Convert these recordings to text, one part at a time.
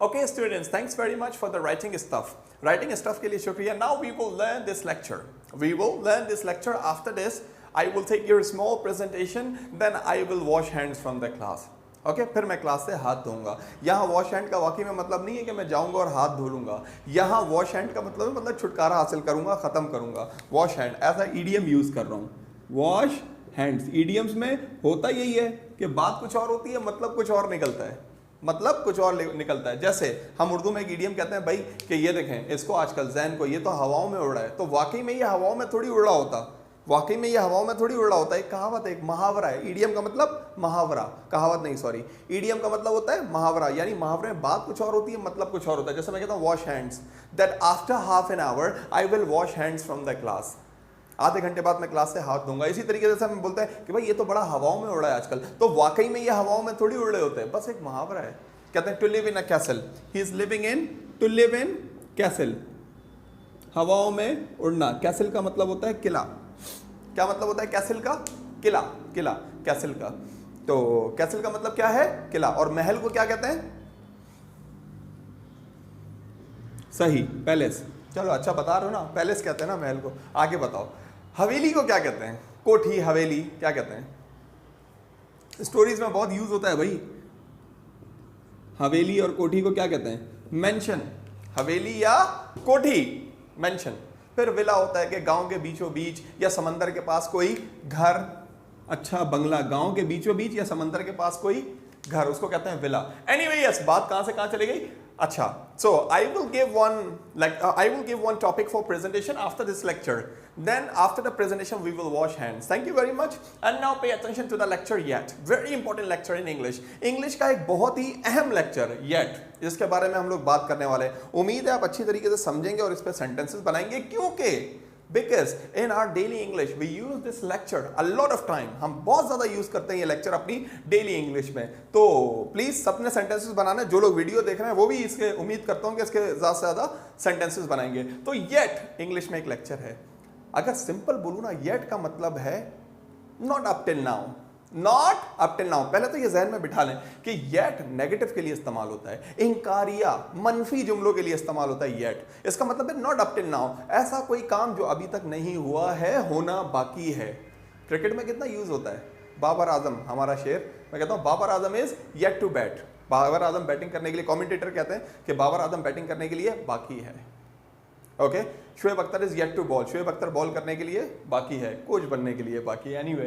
Okay, students, thanks very much for the writing stuff. Writing stuff के लिए शुक्रिया. Now we will learn this lecture. We will learn this lecture. After this, I will take your small presentation. Then I will wash hands from the class. Okay फिर मैं class से हाथ धोऊंगा. यहाँ wash hand का वाकई में मतलब नहीं है कि मैं जाऊंगा और हाथ धो लूंगा. यहाँ वॉश हैंड का मतलब छुटकारा हासिल करूंगा, खत्म करूंगा. वॉश हैंड ऐसा ईडियम यूज कर रहा हूँ. वॉश हैंड्स ईडियम्स में होता यही है कि बात कुछ और होती है, मतलब कुछ और निकलता है. मतलब कुछ और निकलता है. जैसे हम उर्दू में एक ईडियम कहते हैं भाई कि ये देखें इसको आजकल जैन को, ये तो हवाओं में उड़ रहा है. तो वाकई में ये हवाओं में थोड़ी उड़ रहा होता. वाकई में ये हवाओं में थोड़ी उड़ रहा होता है. एक कहावत है, एक मुहावरा है. ईडियम का मतलब मुहावरा, कहावत नहीं सॉरी. ईडियम का मतलब होता है मुहावरा, यानी मुहावरे में बात कुछ और होती है, मतलब कुछ और होता है. जैसे मैं कहता हूँ wash hands, that after half an hour I will wash hands from the class. आधे घंटे बाद मैं क्लास से हाथ धोऊंगा. इसी तरीके से हम बोलते हैं कि भाई ये तो बड़ा हवाओं में उड़ रहा है आजकल. तो वाकई में ये हवाओं में थोड़ी उड़ रहे होते हैं, बस एक मुहावरा है. कहते हैं to live in a castle, he is living in, to live in castle, हवाओं में उड़ना. कैसल का मतलब होता है किला. क्या मतलब होता है कैसल का? किला. किला कैसल का. तो कैसल का मतलब क्या है? किला. और महल को क्या कहते हैं? सही, पैलेस. चलो अच्छा बता रहे हो ना, पैलेस कहते हैं ना महल को. आगे बताओ, हवेली को क्या कहते हैं? कोठी, हवेली क्या कहते हैं? स्टोरीज में बहुत यूज होता है भाई. हवेली और कोठी को क्या कहते हैं? मेंशन. हवेली या कोठी, मेंशन. फिर विला होता है कि गांव के बीचों बीच या समंदर के पास कोई घर. अच्छा बंगला, गांव के बीचों बीच या समंदर के पास कोई घर, उसको कहते हैं विला. एनीवे यस, बात कहां से कहां चली गई? अच्छा, so I will give one topic for presentation after this lecture. Then after the presentation we will wash hands. Thank you very much. And now pay attention to the lecture yet. Very important lecture in English. English का एक बहुत ही अहम lecture yet, जिसके बारे में हम लोग बात करने वाले हैं. उम्मीद है आप अच्छी तरीके से समझेंगे और इस पर sentences बनाएंगे. क्योंकि Because in our daily English we use this lecture a lot of time. हम बहुत ज़्यादा यूज़ करते हैं ये लेक्चर अपनी डेली इंग्लिश में. तो प्लीज़ सबने सेंटेंसेस बनाना. जो लोग वीडियो देख रहे हैं वो भी इसके उम्मीद करता हूँ कि इसके ज़्यादा से ज़्यादा सेंटेंसेस बनाएंगे. तो येट इंग्लिश में एक लेक्चर है. अगर सिंपल बोलूँ ना, येट का मतलब है not up till now. Not up till now. पहले तो ये जहन में बिठा लें कि येट नेगेटिव के लिए इस्तेमाल होता है, इंकारिया मनफी जुमलों के लिए इस्तेमाल होता है येट. इसका मतलब है नॉट अप टिल नाउ, ऐसा कोई काम जो अभी तक नहीं हुआ है, होना बाकी है. क्रिकेट में कितना यूज होता है. बाबर आजम हमारा शेर, मैं कहता हूँ Babar Azam is yet to bat. Babar Azam batting करने के लिए, कॉमेंटेटर कहते हैं कि बाबर आजम बैटिंग करने के लिए बाकी है. Okay, Shoaib Akhtar is yet to ball. Shoaib Akhtar ball करने के लिए बाकी है, कोच बनने के लिए बाकी है. एनीवे,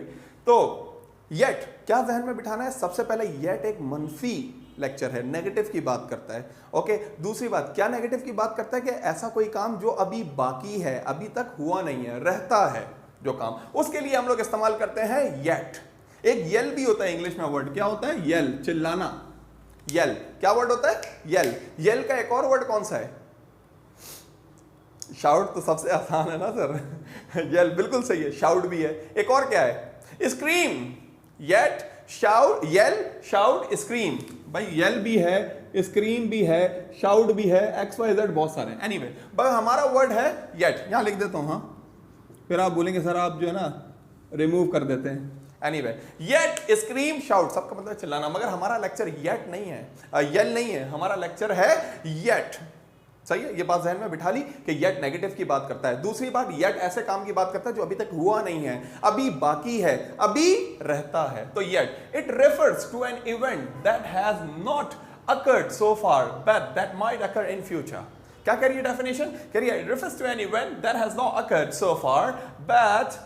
तो येट क्या जहन में बिठाना है? सबसे पहले येट एक मनफी लेक्चर है, नेगेटिव की बात करता है. ओके, दूसरी बात, क्या नेगेटिव की बात करता है? कि ऐसा कोई काम जो अभी बाकी है, अभी तक हुआ नहीं है, रहता है जो काम, उसके लिए हम लोग इस्तेमाल करते हैं येट. एक येल भी होता है इंग्लिश में वर्ड. क्या होता है? येल, चिल्लाना. येल क्या वर्ड होता है? येल. येल का एक और वर्ड कौन सा है? शाउट तो सबसे आसान है ना सर. येल बिल्कुल सही है, शाउट भी है. एक और क्या है? Scream. Yet, shout, yell, shout, scream. भाई येल भी है, स्क्रीम भी है, शाउट भी है, एक्स वाई जेड बहुत सारे. एनीवे, बस हमारा वर्ड है येट. यहां लिख देता हूं. हाँ, फिर आप बोलेंगे सर आप जो है ना रिमूव कर देते हैं. एनीवे, येट, स्क्रीम, शाउट सबका मतलब चिल्लाना. मगर हमारा लेक्चर येट नहीं है, येल नहीं है, हमारा लेक्चर है येट. सही है, ये बात जहन में बिठा ली कि येट नेगेटिव की बात करता है. दूसरी बात, येट ऐसे काम की बात करता है जो अभी तक हुआ नहीं है, अभी बाकी है, अभी रहता है. तो yet, it refers to an event that has not occurred so far but that might occur in future. क्या करिए डेफिनेशन? करिए, it refers to an event that has not occurred so far but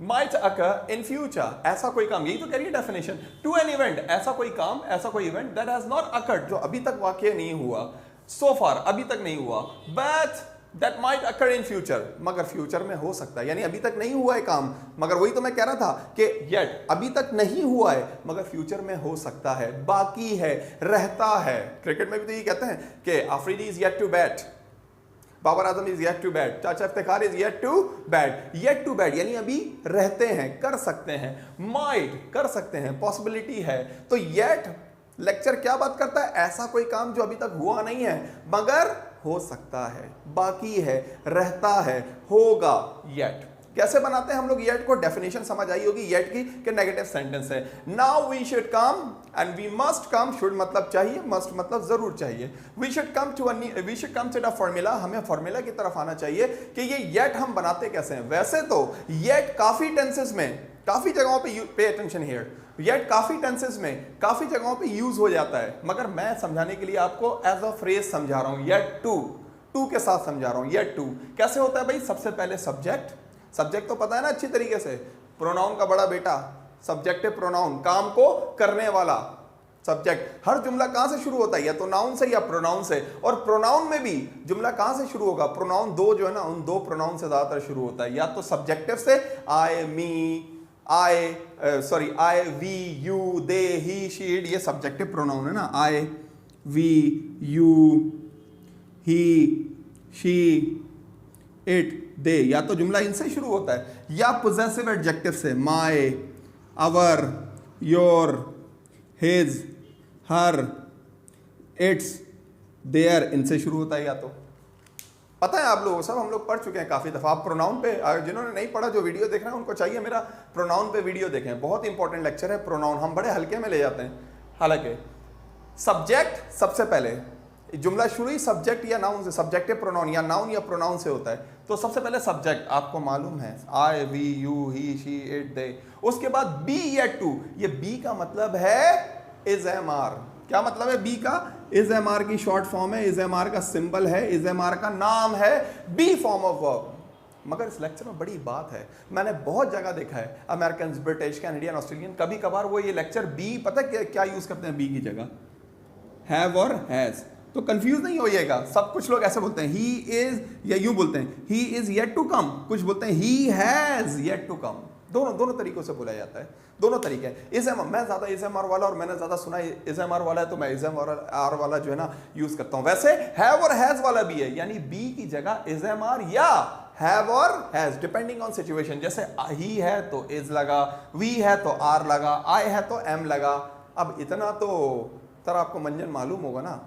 might occur in future. ऐसा कोई काम, यही तो करिए definition. To an event, ऐसा कोई काम, ऐसा कोई event that has not occurred, जो अभी तक वाकई नहीं हुआ, so far अभी तक नहीं हुआ, but that might occur in future, मगर फ्यूचर में हो सकता है. यानी अभी तक नहीं हुआ है काम, मगर वही तो मैं कह रहा था कि yet अभी तक नहीं हुआ है मगर फ्यूचर में हो सकता है, बाकी है, रहता है. क्रिकेट में भी तो ये कहते हैं कि Afridi is yet to bat, Babar Azam is yet to bat, चाचा Iftikhar is yet to bat. Yet to bat यानी अभी रहते हैं, कर सकते हैं, माइट कर सकते हैं, पॉसिबिलिटी है. तो येट लेक्चर क्या बात करता है? ऐसा कोई काम जो अभी तक हुआ नहीं है मगर हो सकता है, बाकी है, रहता है, होगा. येट. कैसे बनाते हैं हम लोग येट को, डेफिनेशन समझ आई होगी येट की कि नेगेटिव सेंटेंस है। Now we should come and we must come, should मतलब चाहिए, मस्ट मतलब जरूर चाहिए। We should come to the formula, हमें फॉर्मूला की तरफ आना चाहिए कि ये येट हम बनाते कैसे हैं। वैसे तो येट काफी टेंसेस में, काफी जगहों पे, पे अटेंशन हियर, येट काफी टेंसेस में काफी जगहों पे यूज हो जाता है, मगर मैं समझाने के लिए आपको एज अ फ्रेज समझा रहा हूं, येट टू के साथ समझा रहा हूं। येट टू कैसे होता है भाई, सबसे पहले सब्जेक्ट, सब्जेक्ट तो पता है ना अच्छी तरीके से, प्रोनाउन का बड़ा बेटा, सब्जेक्टिव प्रोनाउन, काम को करने वाला सब्जेक्ट। हर जुमला कहां से शुरू होता है, या तो नाउन से या प्रोनाउन से, और प्रोनाउन में भी जुमला कहां से शुरू होगा, प्रोनाउन दो जो है ना, उन दो प्रोनाउन से ज्यादातर शुरू होता है, या तो सब्जेक्टिव से, I, me, I, we, you, they, he, she, it, ये सब्जेक्टिव प्रोनाउन है ना, I, we, you, he, she, it, they, या तो जुमला इनसे शुरू होता है, या पोजेसिव एडजेक्टिव से, my, our, your, his, her, its, their, इनसे शुरू होता है। या तो पता है आप लोग सब, हम लोग पढ़ चुके हैं काफी दफा। आप प्रोनाउन पे, जिन्होंने नहीं पढ़ा, जो वीडियो देख रहे हैं उनको चाहिए मेरा प्रोनाउन पे वीडियो देखें, बहुत इंपॉर्टेंट लेक्चर है प्रोनाउन, हम बड़े हल्के में ले जाते हैं। हालांकि सब्जेक्ट सबसे पहले, जुमला शुरू ही सब्जेक्ट या नाउन से, सब्जेक्टिव प्रोनाउन या नाउन या प्रोनाउन से होता है, तो सबसे पहले सब्जेक्ट आपको मालूम है, I, we, you, he, she, it, they. उसके बाद बी या टू, ये बी का मतलब है इज एम आर। क्या मतलब है बी का, इज एम आर की शॉर्ट फॉर्म है, इज एम आर का सिंबल है, इज एम आर का नाम है, बी फॉर्म ऑफ वर्ब। मगर इस लेक्चर में बड़ी बात है, मैंने बहुत जगह देखा है, अमेरिकन, ब्रिटिश, कैनेडियन, ऑस्ट्रेलियन, कभी कभार वो ये लेक्चर बी, पता क्या यूज करते हैं बी की जगह, हैव और हैज। तो कंफ्यूज नहीं होइएगा, सब कुछ लोग ऐसे बोलते हैं, ही इज, या यूं बोलते हैं he is yet to come, कुछ बोलते हैं he has yet to come. दोनों तरीकों से बोला जाता है, दोनों तरीके हैं। इज एम, मैं ज्यादा इज एम आर वाला, और मैंने ज्यादा सुना इज एम आर वाला है, तो मैं इज एम आर वाला जो है ना यूज करता हूं। वैसे हैव और हैज वाला भी है, यानी बी की जगह इज एम आर या हैव और हैज, डिपेंडिंग ऑन सिचुएशन। जैसे ही है तो इज लगा, वी है तो आर लगा, आई है तो एम लगा। अब इतना तो सर आपको मंजन मालूम होगा ना,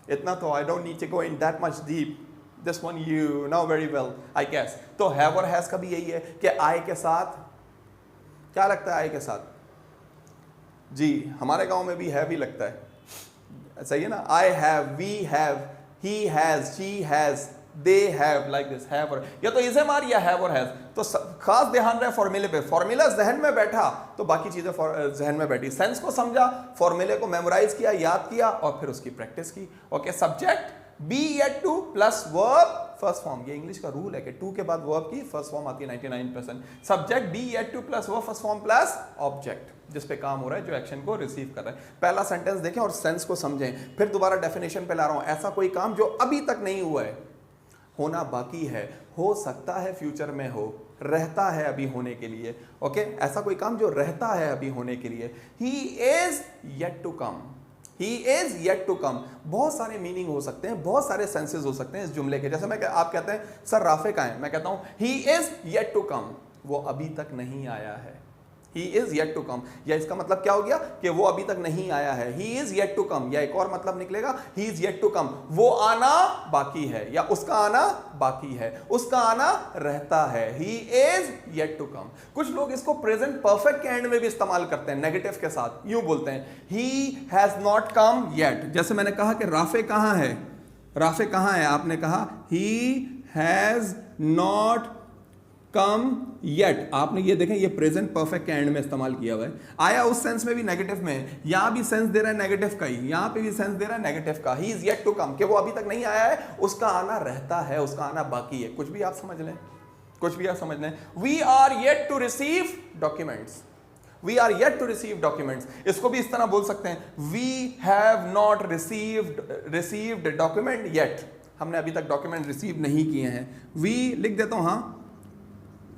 इतना तो I don't need to go in that much deep, this one you know very well I guess. तो हैव और हैज का भी यही है कि आई के साथ, क्या लगता है आई के साथ, जी हमारे गांव में भी है भी लगता है, सही है ना, I have, we have, he has, she has, they have, like this, have और, या तो इज एम आर या हैव और हैज। तो खास ध्यान रहे फॉर्मूले पे, फॉर्मूला जहन में बैठा तो बाकी चीजें जहन में बैठी, सेंस को समझा, फॉर्मूले को मेमोराइज किया, याद किया, और फिर उसकी प्रैक्टिस की। Okay, subject be yet two plus verb first form, ये इंग्लिश का रूल है कि टू के बाद वर्ब की फर्स्ट फॉर्म आती है 99%। Subject be yet two plus verb first form plus object, जिस पे काम हो रहा है, जो एक्शन को रिसीव कर रहा है। पहला सेंटेंस देखें और सेंस को समझें, फिर दोबारा डेफिनेशन पे ला रहा हूं। ऐसा कोई काम जो अभी तक नहीं हुआ है, होना बाकी है, हो सकता है फ्यूचर में हो, रहता है अभी होने के लिए। ओके, ऐसा कोई काम जो रहता है अभी होने के लिए। He is yet to come, he is yet to come, बहुत सारे मीनिंग हो सकते हैं, बहुत सारे सेंसेस हो सकते हैं इस जुमले के। जैसे आप कहते हैं सर राफे कहाँ है, मैं कहता हूं he is yet to come, वो अभी तक नहीं आया है। He is yet to come, या इसका मतलब क्या हो गया कि वो अभी तक नहीं आया है। He is yet to come, या एक और मतलब निकलेगा he is yet to come, वो आना बाकी है, या उसका आना बाकी है, उसका आना रहता है। He is yet to come. कुछ लोग इसको प्रेजेंट परफेक्ट के एंड में भी इस्तेमाल करते हैं, नेगेटिव के साथ, यूं बोलते हैं he has not come yet. जैसे मैंने कहा कि राफे कहां है, राफे कहां है, आपने कहा he has not come yet, आपने ये देखें ये प्रेजेंट परफेक्ट के एंड में इस्तेमाल किया हुआ है। आया उस सेंस में भी नेगेटिव में, यहां भी सेंस दे रहा है नेगेटिव का ही, यहां पे भी सेंस दे रहा है नेगेटिव का। He is yet to come, कि वो अभी तक नहीं आया है, उसका आना रहता है, उसका आना बाकी है। कुछ भी आप समझ लें, कुछ भी आप समझ लें। We are yet to receive documents, we are yet to receive documents. इसको भी इस तरह बोल सकते हैं, we have not received document yet, हमने अभी तक डॉक्यूमेंट रिसीव नहीं किए हैं। वी लिख देता हूं, हाँ,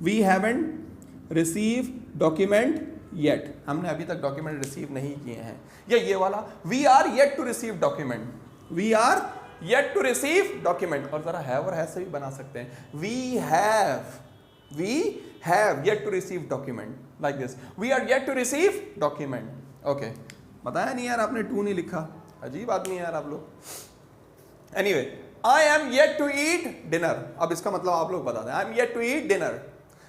we haven't received document yet, हमने अभी तक डॉक्यूमेंट रिसीव नहीं किए हैं। या ये वाला we are yet to receive document, we are yet to receive document, और जरा have और has से भी बना सकते हैं, we have yet to receive document like this, we are yet to receive document. okay, बताया नहीं यार आपने, टू नहीं लिखा, अजीब आदमी है यार आप लोग। anyway, I am yet to eat dinner, अब इसका मतलब आप लोग बता दें, I am yet to eat dinner,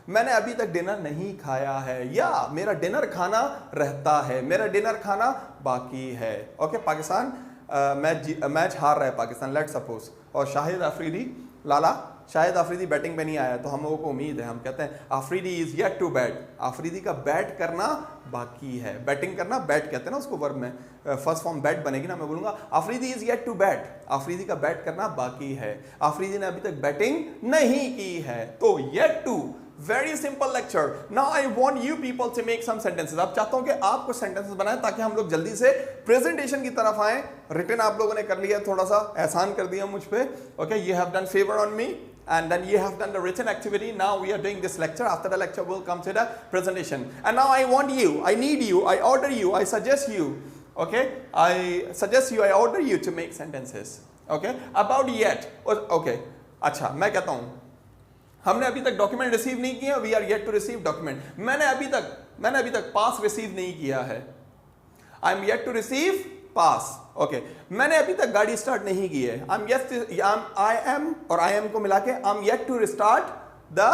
मैंने अभी तक डिनर नहीं खाया है, या मेरा डिनर खाना रहता है, मेरा डिनर खाना बाकी है। ओके, पाकिस्तान मैच हार रहा है पाकिस्तान, लेट सपोज, और शाहिद अफरीदी, लाला शाहिद अफरीदी बैटिंग पे नहीं आया, तो हम लोगों को उम्मीद है, हम कहते हैं Afridi is yet to bat, Afridi का बैट करना बाकी है। बैटिंग करना बैट कहते हैं ना उसको, वर्ब में फर्स्ट फॉर्म बैट बनेगी ना, मैं बोलूंगा Afridi is yet to bat, Afridi का बैट करना बाकी है, अफरीदी ने अभी तक बैटिंग नहीं की है। तो yet to, very simple lecture. Now I want you people to make some sentences. अब चाहता हूं कि आप कुछ सेंटेंसेस बनाएं ताकि हम लोग जल्दी से प्रेजेंटेशन की तरफ आए। रिटन आप लोगों ने कर लिया, थोड़ा सा एहसान कर दिया मुझ पे। Okay, you have done favour on me and then you have done the written activity. Now we are doing this lecture. After the lecture we'll come to the presentation, and now I want you, I need you, I order you, I suggest you, okay, I suggest you, I order you to make sentences, okay, about yet. Okay, अच्छा, मैं कहता हूँ हमने अभी तक document receive नहीं किया, we are yet to receive document. मैंने अभी तक पास रिसीव नहीं किया है, I am yet to receive pass. Okay, मैंने अभी तक गाड़ी स्टार्ट नहीं की है, आई एम और आई एम को मिला के I am yet to start the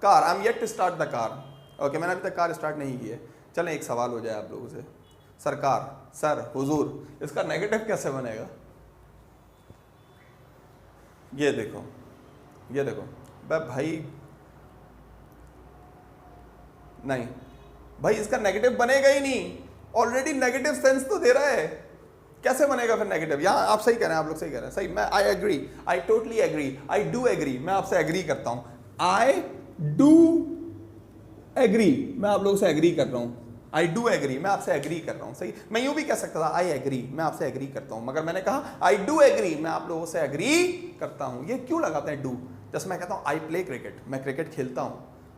car, I am yet to start the car. Okay, मैंने अभी तक कार स्टार्ट नहीं की है। चलें, एक सवाल हो जाए आप लोगों से, सरकार, सर, हुजूर, इसका नेगेटिव कैसे बनेगा? ये देखो भाई, नहीं भाई, इसका नेगेटिव बनेगा ही नहीं, ऑलरेडी नेगेटिव सेंस तो दे रहा है, कैसे बनेगा फिर नेगेटिव? यहां आप सही कह रहे हैं, आप लोग सही कह रहे हैं, सही। मैं I agree, I totally agree, I do agree, मैं आपसे एग्री करता हूं, आई डू एग्री, मैं आप लोगों से एग्री कर रहा हूं, आई डू एग्री, मैं आपसे एग्री कर रहा हूं, सही। मैं यूं भी कह सकता था आई एग्री, मैं आपसे एग्री करता हूं, मगर मैंने कहा आई डू एग्री, मैं आप लोगों से एग्री करता हूं। ये क्यों लगाते हैं डू? जैसे मैं कहता हूं आई प्ले क्रिकेट, मैं क्रिकेट खेलता हूं,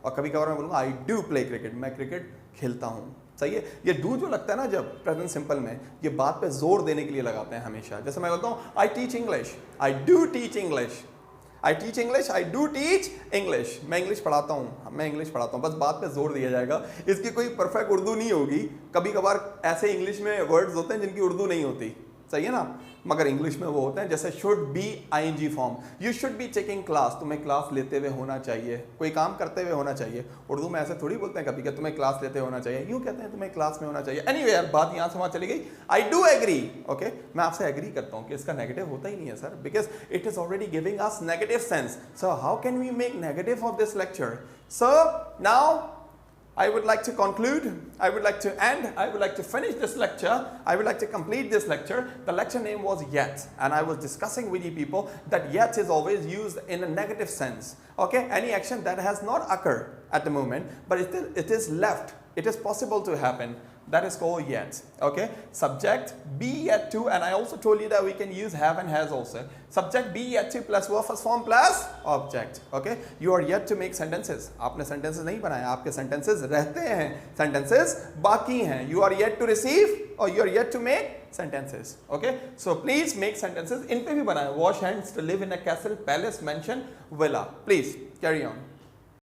और कभी कभार मैं बोलूंगा आई डू प्ले क्रिकेट, मैं क्रिकेट खेलता हूं, सही है। ये डू जो लगता है ना जब प्रेजेंट सिंपल में, ये बात पे जोर देने के लिए लगाते हैं हमेशा। जैसे मैं बोलता हूँ I teach English, I do teach English, I teach English, I do teach English, मैं इंग्लिश पढ़ाता हूँ, मैं इंग्लिश पढ़ाता हूँ, बस बात पे जोर दिया जाएगा। इसकी कोई परफेक्ट उर्दू नहीं होगी, कभी कभार ऐसे इंग्लिश में वर्ड्स होते हैं जिनकी उर्दू नहीं होती, सही है ना, मगर इंग्लिश में वो होते हैं। जैसे should be ING form, you should be taking class, तुम्हें क्लास लेते हुए होना चाहिए, कोई काम करते हुए होना चाहिए। उर्दू में ऐसे थोड़ी बोलते हैं कभी कि तुम्हें क्लास लेते होना चाहिए, यूं कहते हैं तुम्हें क्लास में होना चाहिए। एनीवे यार, बात यहाँ से वहाँ चली गई। आई डू एग्री, ओके, मैं आपसे एग्री करता हूँ कि इसका नेगेटिव होता ही नहीं है sir, because it is already giving us negative sense. So how can we make negative of this lecture? So now I would like to conclude, I would like to end, I would like to finish this lecture, I would like to complete this lecture. The lecture name was yet, and I was discussing with you people that yet is always used in a negative sense. Okay, any action that has not occurred at the moment, but it is left, it is possible to happen, that is called yet. Okay, subject be yet to, and I also told you that we can use have and has also. Subject be yet to plus verb first form plus object. Okay, you are yet to make sentences. आपने sentences नहीं बनाया, आपके sentences रहते हैं, sentences बाकी हैं. You are yet to receive or you are yet to make sentences. Okay, so please make sentences. इन पे भी बनाए. Wash hands, to live in a castle, palace, mansion, villa. Please carry on.